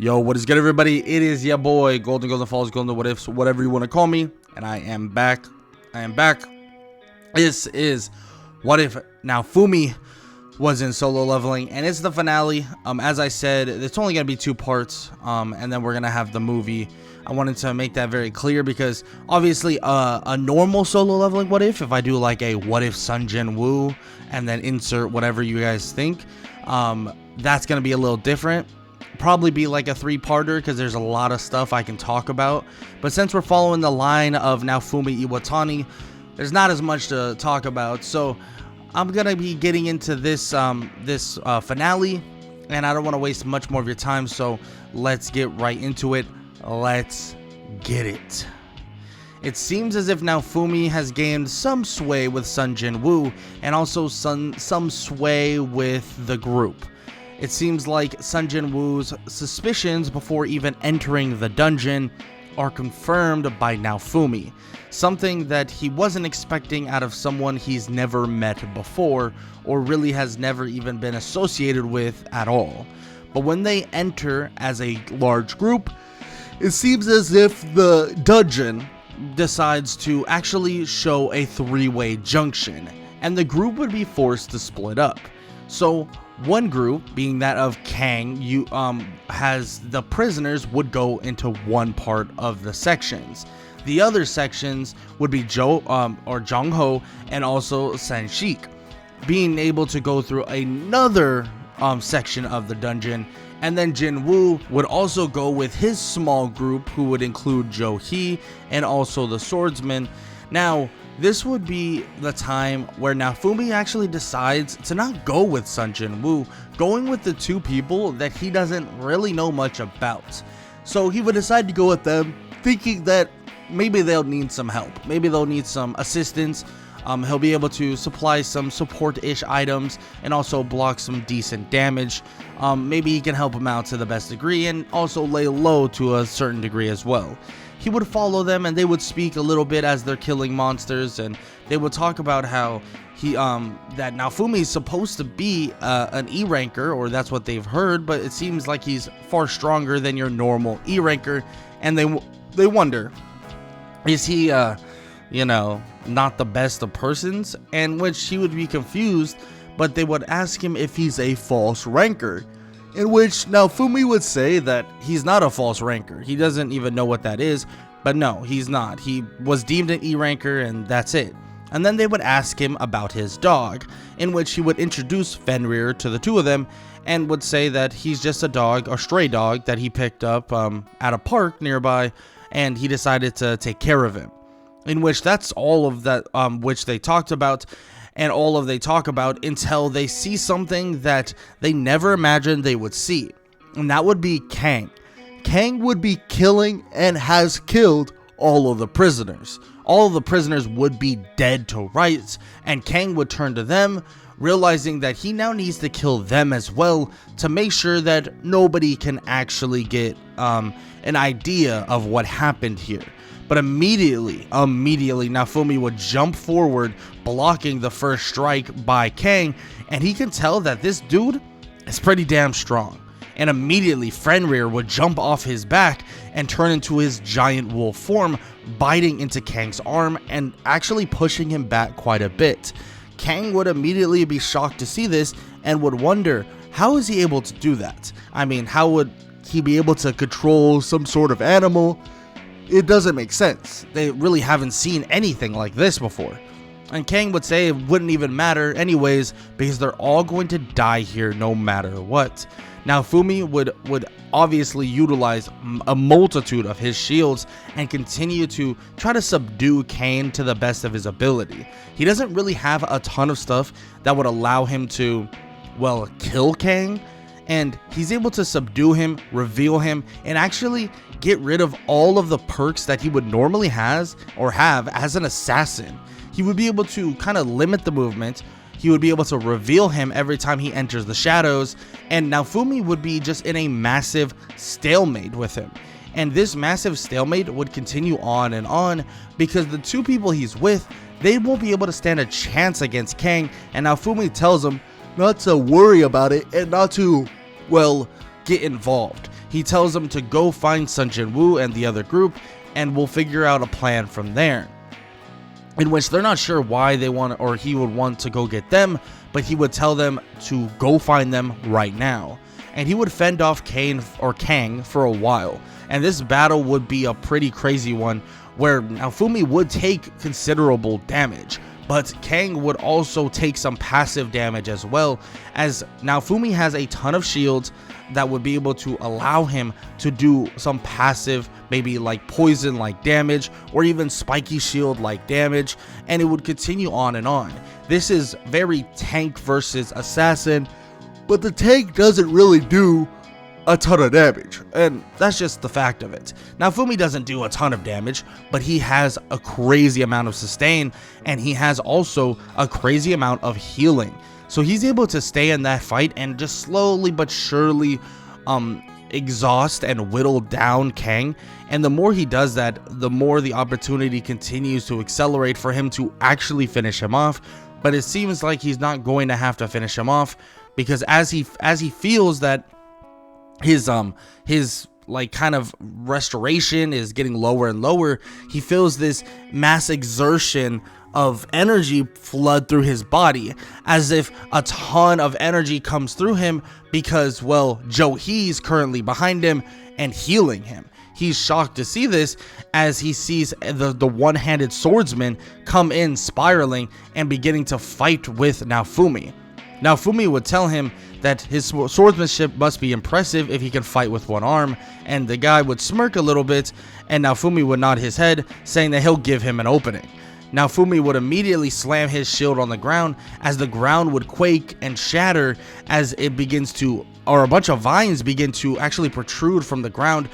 Yo, what is good, everybody? It is your boy Golden Falls, Golden What Ifs, whatever you want to call me, and I am back. This is What If Naofumi Was in solo leveling, and it's the finale. As I said, it's only gonna be 2 parts, and then we're gonna have the movie. I wanted to make that very clear because obviously, a normal solo leveling What If I do like a What If Sung Jin Woo, and then insert whatever you guys think, that's gonna be a little different. Probably be like a 3-parter because there's a lot of stuff I can talk about, but since we're following the line of Naofumi Iwatani, there's not as much to talk about. So I'm gonna be getting into this finale, and I don't want to waste much more of your time, so let's get right into it. Let's get it. It seems as if Naofumi has gained some sway with Sung Jin Woo, and also some sway with the group. It seems like Sung Jin Woo's suspicions before even entering the dungeon are confirmed by Naofumi, something that he wasn't expecting out of someone he's never met before, or really has never even been associated with at all. But when they enter as a large group, it seems as if the dungeon decides to actually show a 3-way junction, and the group would be forced to split up. So one group, being that of Kang, has the prisoners would go into one part of the sections. The other sections would be Jong Ho and also Sanshik, being able to go through another section of the dungeon. And then Jin Woo would also go with his small group, who would include Jo Hee and also the swordsman. Now, this would be the time where Naofumi actually decides to not go with Sung Jin Woo, going with the 2 people that he doesn't really know much about. So he would decide to go with them, thinking that maybe they'll need some help. Maybe they'll need some assistance. He'll be able to supply some support-ish items and also block some decent damage. Maybe he can help them out to the best degree and also lay low to a certain degree as well. He would follow them, and they would speak a little bit as they're killing monsters, and they would talk about how that Naofumi is supposed to be an E ranker, or that's what they've heard, but it seems like he's far stronger than your normal E ranker, and they wonder, is he not the best of persons? And which he would be confused, but they would ask him if he's a false ranker, in which Naofumi would say that he's not a false ranker. He doesn't even know what that is, but no, he's not. He was deemed an E ranker, and that's it. And then they would ask him about his dog, in which he would introduce Fenrir to the 2 of them, and would say that he's just a dog, a stray dog that he picked up at a park nearby, and he decided to take care of him. In which that's all of that which they talked about, and all of they talk about until they see something that they never imagined they would see, and that would be Kang. Kang would be killing and has killed all of the prisoners. All of the prisoners would be dead to rights, and Kang would turn to them, realizing that he now needs to kill them as well to make sure that nobody can actually get an idea of what happened here. But immediately, Naofumi would jump forward, blocking the first strike by Kang, and he can tell that this dude is pretty damn strong. And immediately, Fenrir would jump off his back and turn into his giant wolf form, biting into Kang's arm and actually pushing him back quite a bit. Kang would immediately be shocked to see this and would wonder, how is he able to do that? I mean, how would he be able to control some sort of animal? It doesn't make sense. They really haven't seen anything like this before. And Kang would say it wouldn't even matter anyways, because they're all going to die here no matter what. Naofumi would obviously utilize a multitude of his shields and continue to try to subdue Kang to the best of his ability. He doesn't really have a ton of stuff that would allow him to, well, kill Kang, and he's able to subdue him, reveal him, and actually get rid of all of the perks that he would normally have as an assassin. He would be able to kind of limit the movement. He would be able to reveal him every time he enters the shadows, and Naofumi would be just in a massive stalemate with him. And this massive stalemate would continue on and on because the 2 people he's with, they won't be able to stand a chance against Kang, and Naofumi tells him not to worry about it and not to, well, get involved. he tells them to go find Sung Jin Woo and the other group, and we'll figure out a plan from there. In which they're not sure why they want, or he would want to go get them, but he would tell them to go find them right now. And he would fend off Kang for a while. And this battle would be a pretty crazy one, where Naofumi would take considerable damage, but Kang would also take some passive damage as well, as Naofumi has a ton of shields that would be able to allow him to do some passive, maybe like poison like damage, or even spiky shield like damage, and it would continue on and on. This is very tank versus assassin, but the tank doesn't really do a ton of damage, and that's just the fact of it. Naofumi doesn't do a ton of damage, but he has a crazy amount of sustain, and he has also a crazy amount of healing. So he's able to stay in that fight and just slowly but surely exhaust and whittle down Kang. And the more he does that, the more the opportunity continues to accelerate for him to actually finish him off. But it seems like he's not going to have to finish him off, because as he feels that his like kind of restoration is getting lower and lower, he feels this mass exertion of energy flood through his body, as if a ton of energy comes through him, because, well, Joe He's currently behind him and healing him. He's shocked to see this, as he sees the one-handed swordsman come in spiraling and beginning to fight with Naofumi. Naofumi would tell him that his swordsmanship must be impressive if he can fight with one arm, and the guy would smirk a little bit, and Naofumi would nod his head, saying that he'll give him an opening. Naofumi would immediately slam his shield on the ground, as the ground would quake and shatter as it begins to, or a bunch of vines begin to actually protrude from the ground,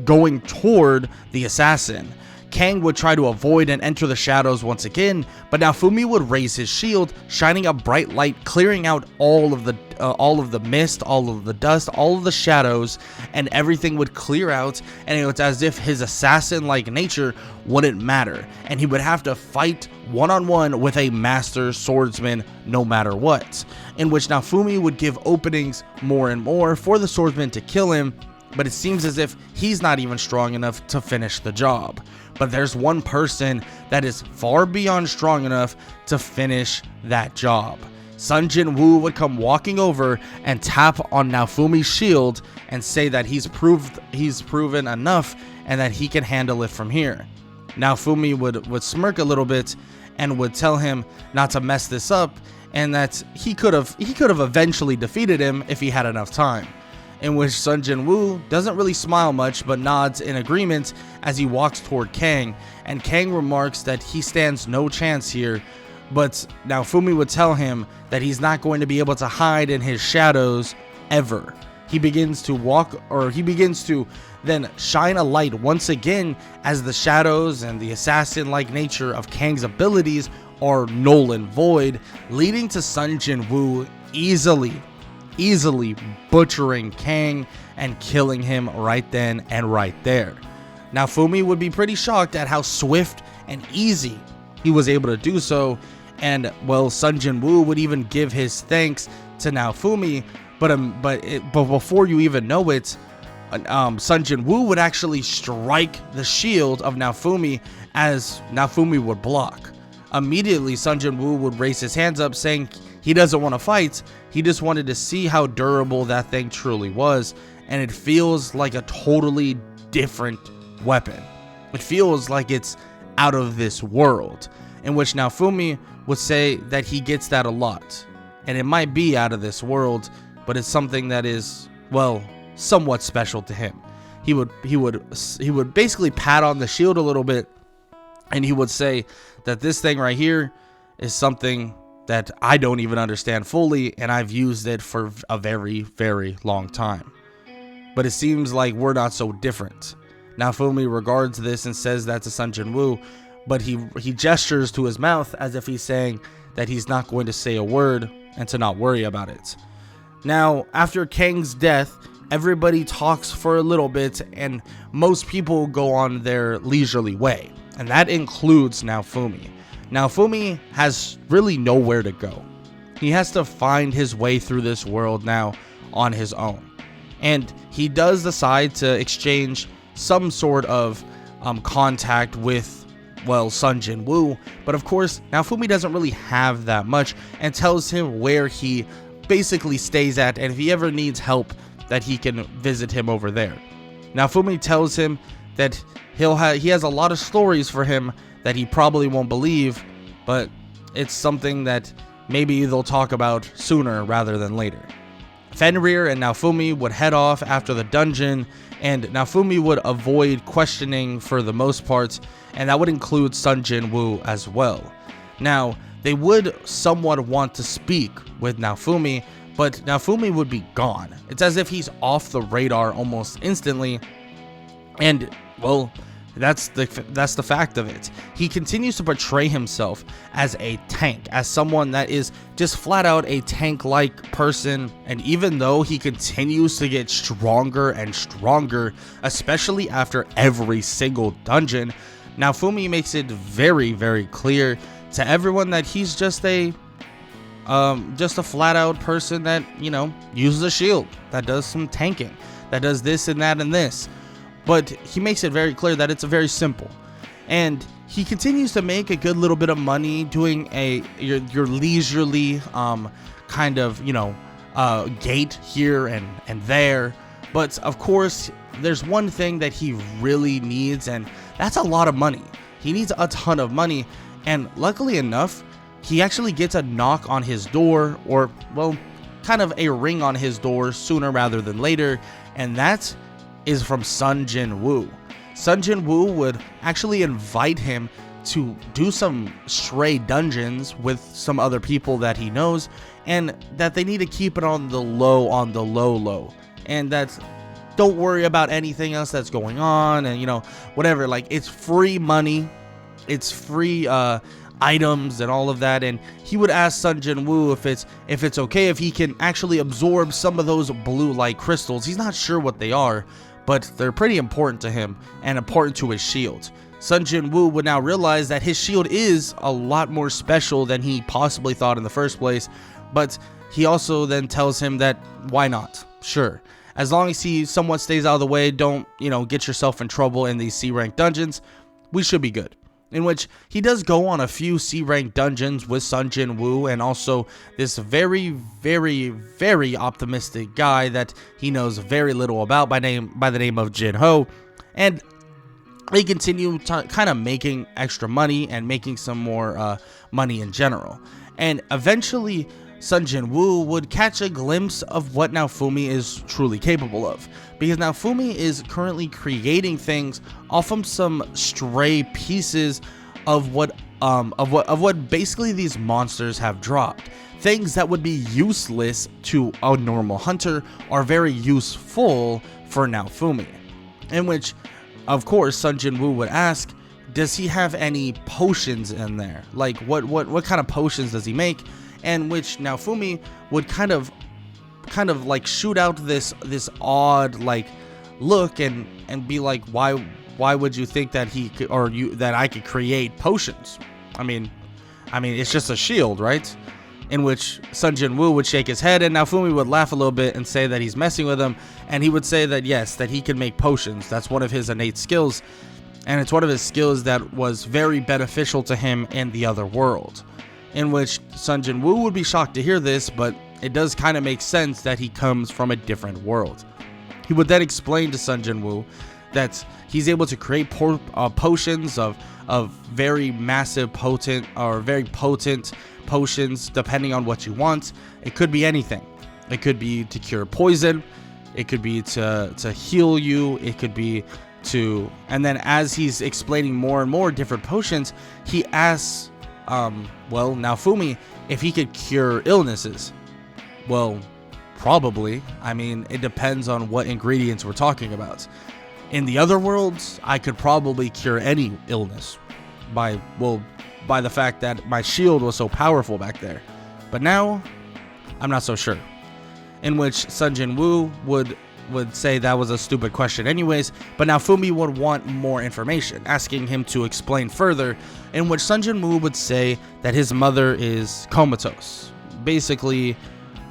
going toward the assassin. Kang would try to avoid and enter the shadows once again, but Naofumi would raise his shield, shining a bright light, clearing out all of the mist, all of the dust, all of the shadows, and everything would clear out, and it was as if his assassin-like nature wouldn't matter, and he would have to fight one-on-one with a master swordsman no matter what, in which Naofumi would give openings more and more for the swordsman to kill him, but it seems as if he's not even strong enough to finish the job. But there's one person that is far beyond strong enough to finish that job. Sung Jin Woo would come walking over and tap on Naofumi's shield and say that he's proven enough and that he can handle it from here. Naofumi would smirk a little bit and would tell him not to mess this up, and that he could have eventually defeated him if he had enough time. In which Sung Jin Woo doesn't really smile much, but nods in agreement as he walks toward Kang, and Kang remarks that he stands no chance here, but Naofumi would tell him that he's not going to be able to hide in his shadows ever. He begins to then shine a light once again, as the shadows and the assassin-like nature of Kang's abilities are null and void, leading to Sung Jin Woo easily butchering Kang and killing him right then and right there. Naofumi would be pretty shocked at how swift and easy he was able to do so, and well, Sung Jin Woo would even give his thanks to Naofumi, but before you even know it, Sung Jin Woo would actually strike the shield of Naofumi as Naofumi would block. Immediately, Sung Jin Woo would raise his hands up, saying he doesn't want to fight, he just wanted to see how durable that thing truly was, and it feels like a totally different weapon. It feels like it's out of this world, in which Naofumi would say that he gets that a lot, and it might be out of this world, but it's something that is, well, somewhat special to him. He would basically pat on the shield a little bit, and he would say that this thing right here is something that I don't even understand fully, and I've used it for a very, very long time. But it seems like we're not so different. Naofumi regards this and says that to Sung Jin Woo, but he gestures to his mouth as if he's saying that he's not going to say a word and to not worry about it. Now, after Kang's death, everybody talks for a little bit, and most people go on their leisurely way, and that includes Naofumi. Naofumi has really nowhere to go. He has to find his way through this world now on his own. And he does decide to exchange some sort of contact with, well, Sung Jin Woo. But of course, Naofumi doesn't really have that much, and tells him where he basically stays at, and if he ever needs help, that he can visit him over there. Naofumi tells him that he has a lot of stories for him that he probably won't believe, but it's something that maybe they'll talk about sooner rather than later. Fenrir and Naofumi would head off after the dungeon, and Naofumi would avoid questioning for the most part, and that would include Sung Jin Woo as well. Now, they would somewhat want to speak with Naofumi, but Naofumi would be gone. It's as if he's off the radar almost instantly, and, well, that's the fact of it. He continues to portray himself as a tank, as someone that is just flat out a tank-like person, and even though he continues to get stronger and stronger, especially after every single dungeon, Naofumi makes it very, very clear to everyone that he's just a flat-out person that, you know, uses a shield, that does some tanking, that does this and that and this. But he makes it very clear that it's very simple. And he continues to make a good little bit of money doing your leisurely kind of, you know, gate here and there. But of course, there's one thing that he really needs, and that's a lot of money. He needs a ton of money, and luckily enough, he actually gets a knock on his door, or, well, kind of a ring on his door sooner rather than later, and that is from Sung Jin Woo. Sung Jin Woo would actually invite him to do some stray dungeons with some other people that he knows, and that they need to keep it on the low, and that's, don't worry about anything else that's going on, and, you know, whatever, like, it's free money, it's free items and all of that. And he would ask Sung Jin Woo if it's okay if he can actually absorb some of those blue light crystals. He's not sure what they are, but they're pretty important to him and important to his shield. Sung Jin Woo would now realize that his shield is a lot more special than he possibly thought in the first place, but he also then tells him that why not? Sure. As long as he somewhat stays out of the way, don't, you know, get yourself in trouble in these C-rank dungeons, we should be good. In which he does go on a few C-rank dungeons with Sung Jin Woo, and also this very, very, very optimistic guy that he knows very little about by the name of Jin Ho, and they continue kind of making extra money and making some more money in general. And eventually, Sung Jin Woo would catch a glimpse of what Naofumi is truly capable of, because Naofumi is currently creating things off of some stray pieces of what basically these monsters have dropped. Things that would be useless to a normal hunter are very useful for Naofumi. In which, of course, Sung Jin Woo would ask, does he have any potions in there? Like, what kind of potions does he make? And which Naofumi would kind of like shoot out this odd like look and be like, why would you think that he could, or you, that I could create potions? I mean it's just a shield, right? In which Sung Jin Woo would shake his head, and Naofumi would laugh a little bit and say that he's messing with him, and he would say that yes, that he can make potions. That's one of his innate skills, and it's one of his skills that was very beneficial to him in the other world. In which Sung Jin Woo would be shocked to hear this, but it does kind of make sense that he comes from a different world. He would then explain to Sung Jin Woo that he's able to create potions of very massive potent, or very potent potions depending on what you want. It could be anything. It could be to cure poison, it could be to heal you, it could be to, and then as he's explaining more and more different potions, he asks Naofumi if he could cure illnesses. Well, probably. I mean, it depends on what ingredients we're talking about. In the other worlds, I could probably cure any illness by the fact that my shield was so powerful back there. But now, I'm not so sure. In which Sung Jin Woo would say that was a stupid question anyways, but Naofumi would want more information, asking him to explain further, in which Sung Jin Woo would say that his mother is comatose. Basically,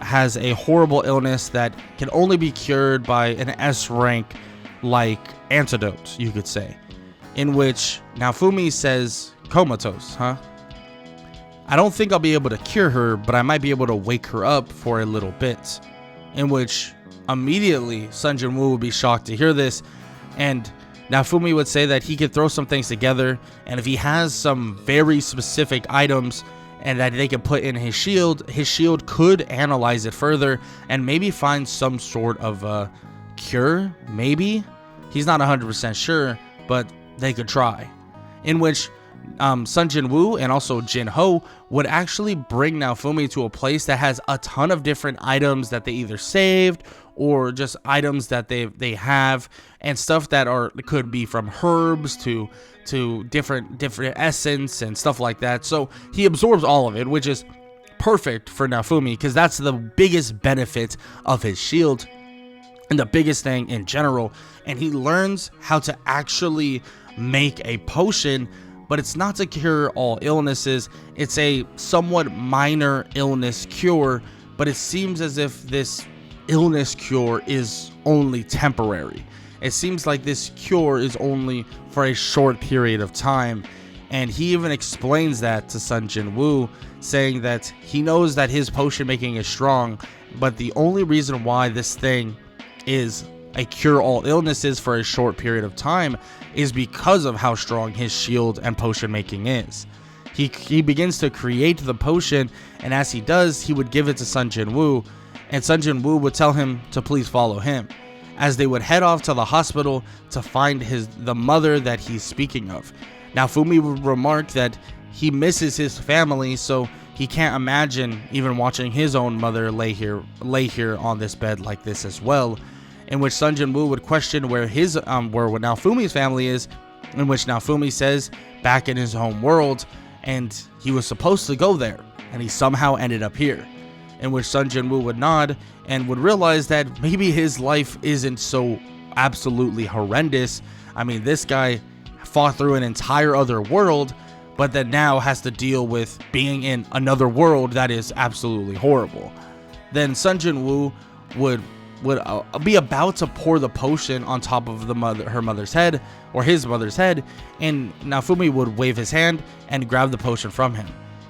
has a horrible illness that can only be cured by an S rank like antidote, you could say, in which Naofumi says, comatose, huh? I don't think I'll be able to cure her, but I might be able to wake her up for a little bit. In which immediately Sung Jin Woo would be shocked to hear this, and Naofumi would say that he could throw some things together, and if he has some very specific items and that they could put in his shield could analyze it further and maybe find some sort of cure, maybe? He's not 100% sure, but they could try. In which Sung Jin Woo and also Jin Ho would actually bring Naofumi to a place that has a ton of different items that they either saved or just items that they have, and stuff that could be from herbs to different essence and stuff like that. So he absorbs all of it, which is perfect for Naofumi because that's the biggest benefit of his shield and the biggest thing in general. And he learns how to actually make a potion, but it's not to cure all illnesses. It's a somewhat minor illness cure, but it seems as if this illness cure is only temporary. It seems like this cure is only for a short period of time, and he even explains that to Sung Jin Woo, saying that he knows that his potion making is strong, but the only reason why this thing is a cure all illnesses for a short period of time is because of how strong his shield and potion making is. He begins to create the potion, and as he does, he would give it to Sung Jin Woo, and Sung Jin Woo would tell him to please follow him, as they would head off to the hospital to find the mother that he's speaking of. Naofumi would remark that he misses his family, so he can't imagine even watching his own mother lay here on this bed like this as well. In which Sung Jin Woo would question where Naofumi's family is, in which Naofumi says back in his home world, and he was supposed to go there, and he somehow ended up here. In which Sung Jin Woo would nod and would realize that maybe his life isn't so absolutely horrendous. I mean, this guy fought through an entire other world, but then now has to deal with being in another world that is absolutely horrible. Then Sung Jin Woo would be about to pour the potion on top of her mother's head, or his mother's head, and Naofumi would wave his hand and grab the potion from him.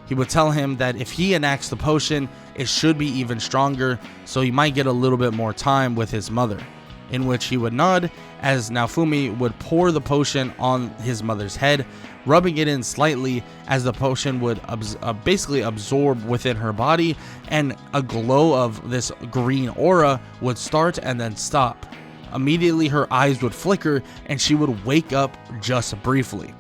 He would tell him that if he enacts the potion, it should be even stronger, so he might get a little bit more time with his mother. In which he would nod as Naofumi would pour the potion on his mother's head, rubbing it in slightly as the potion would basically absorb within her body, and a glow of this green aura would start and then stop. Immediately her eyes would flicker and she would wake up just briefly.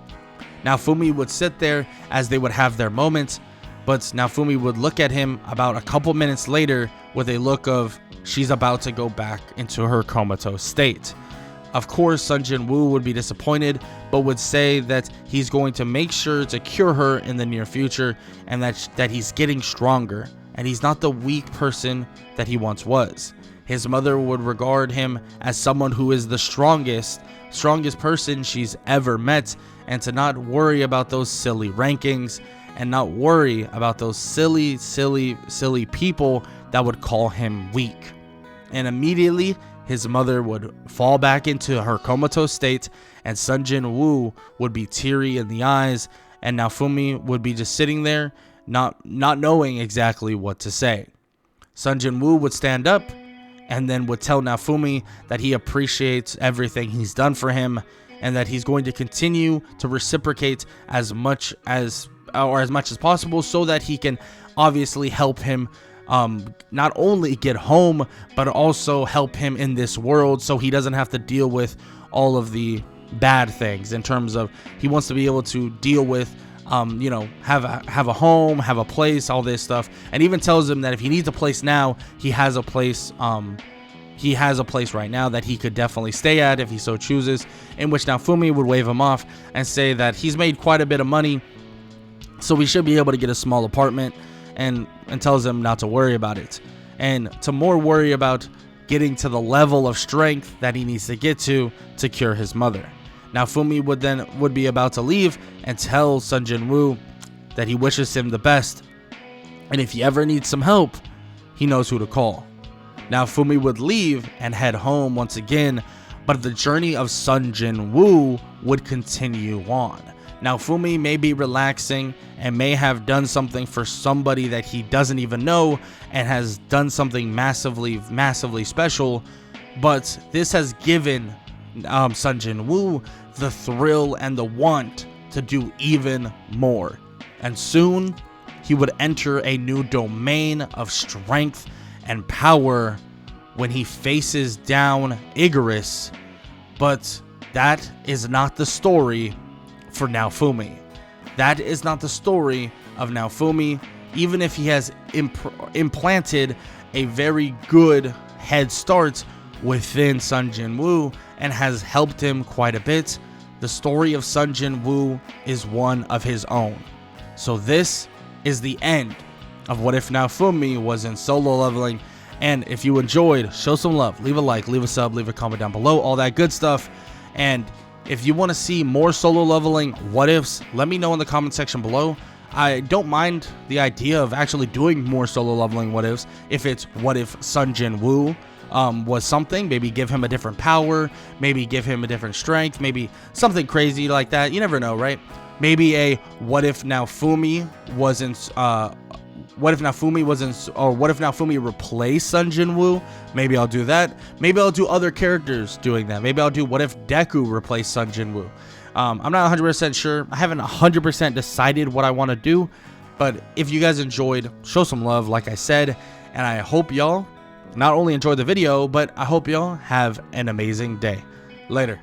Naofumi would sit there as they would have their moments, but Naofumi would look at him about a couple minutes later with a look of she's about to go back into her comatose state. Of course, Sung Jin Woo would be disappointed, but would say that he's going to make sure to cure her in the near future, and that he's getting stronger, and he's not the weak person that he once was. His mother would regard him as someone who is the strongest person she's ever met, and to not worry about those silly rankings, and not worry about those silly people that would call him weak. And immediately, his mother would fall back into her comatose state, and Sung Jin Woo would be teary in the eyes, and Naofumi would be just sitting there, not knowing exactly what to say. Sung Jin Woo would stand up, and then would tell Naofumi that he appreciates everything he's done for him, and that he's going to continue to reciprocate as much as possible, so that he can obviously help him not only get home, but also help him in this world, so he doesn't have to deal with all of the bad things. In terms of, he wants to be able to deal with have a home, have a place, all this stuff, and even tells him that if he needs a place now, he has a place right now that he could definitely stay at if he so chooses. In which Naofumi would wave him off and say that he's made quite a bit of money, so he should be able to get a small apartment, and tells him not to worry about it, and to more worry about getting to the level of strength that he needs to get to cure his mother. Naofumi would be about to leave and tell Sung Jin Woo that he wishes him the best, and if he ever needs some help, he knows who to call. Naofumi would leave and head home once again, but the journey of Sung Jin Woo would continue on. Naofumi may be relaxing and may have done something for somebody that he doesn't even know and has done something massively special, but this has given Sung Jin Woo the thrill and the want to do even more. And soon, he would enter a new domain of strength and power when he faces down Igorous. But that is not the story for Naofumi. That is not the story of Naofumi, even if he has implanted a very good head start within Sung Jin Woo and has helped him quite a bit. The story of Sung Jin Woo is one of his own. So this is the end of What If Naofumi Was in Solo Leveling. And if you enjoyed, show some love, leave a like, leave a sub, leave a comment down below, all that good stuff. And if you want to see more solo leveling what ifs, let me know in the comment section below. I don't mind the idea of actually doing more solo leveling what ifs. If it's what if Sung Jin Woo was something, maybe give him a different power, maybe give him a different strength, maybe something crazy like that. You never know, right? Maybe a what if Naofumi wasn't what if Naofumi replaced Sung Jin Woo? Maybe I'll do that. Maybe I'll do other characters doing that. Maybe I'll do what if Deku replaced Sung Jin Woo. I'm not 100% sure. I haven't 100% decided what I want to do. But if you guys enjoyed, show some love, like I said. And I hope y'all not only enjoyed the video, but I hope y'all have an amazing day. Later.